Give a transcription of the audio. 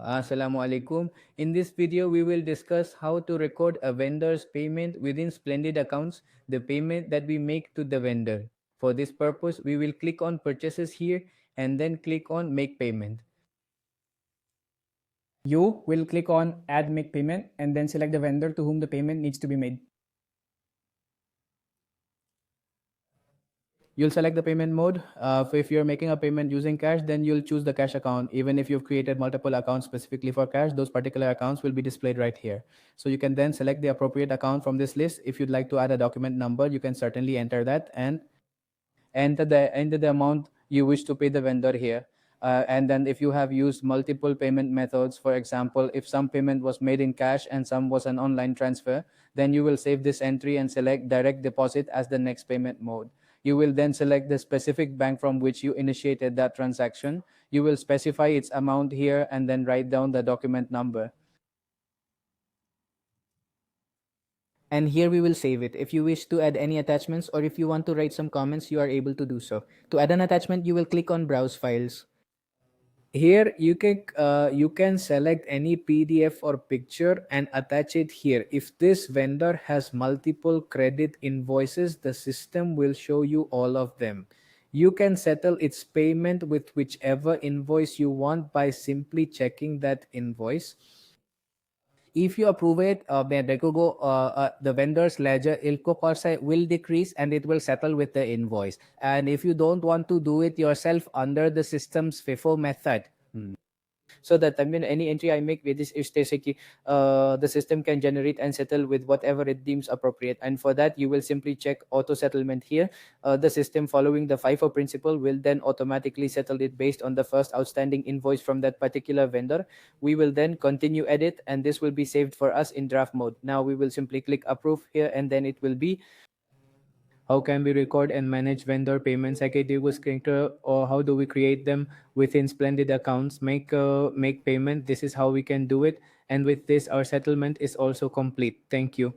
Assalamu alaikum. In this video, we will discuss how to record a vendor's payment within Splendid Accounts, the payment that we make to the vendor. For this purpose, we will click on Purchases here and then click on Make Payment. You will click on Add Make Payment and then select the vendor to whom the payment needs to be made. You'll select the payment mode. If you're making a payment using cash, then you'll choose the cash account. Even if you've created multiple accounts specifically for cash, those particular accounts will be displayed right here. So you can then select the appropriate account from this list. If you'd like to add a document number, you can certainly enter that and enter the amount you wish to pay the vendor here. And then if you have used multiple payment methods, for example, if some payment was made in cash and some was an online transfer, then you will save this entry and select direct deposit as the next payment mode. You will then select the specific bank from which you initiated that transaction. You will specify its amount here and then write down the document number. And here we will save it. If you wish to add any attachments or if you want to write some comments, you are able to do so. To add an attachment, you will click on Browse Files. Here you can select any PDF or picture and attach it here. If this vendor has multiple credit invoices, the system will show you all of them. You can settle its payment with whichever invoice you want by simply checking that invoice. If you approve it, the vendor's ledger ilko korsa will decrease and it will settle with the invoice. And if you don't want to do it yourself under the system's FIFO method, so that any entry I make with this is basically the system can generate and settle with whatever it deems appropriate. And for that, you will simply check auto settlement here. The system, following the FIFO principle, will then automatically settle it based on the first outstanding invoice from that particular vendor. We will then continue edit, and this will be saved for us in draft mode. Now we will simply click approve here, and then it will be how can we record and manage vendor payments character, or how do we create them within Splendid Accounts? Make payment. This is how we can do it. And with this, our settlement is also complete. Thank you.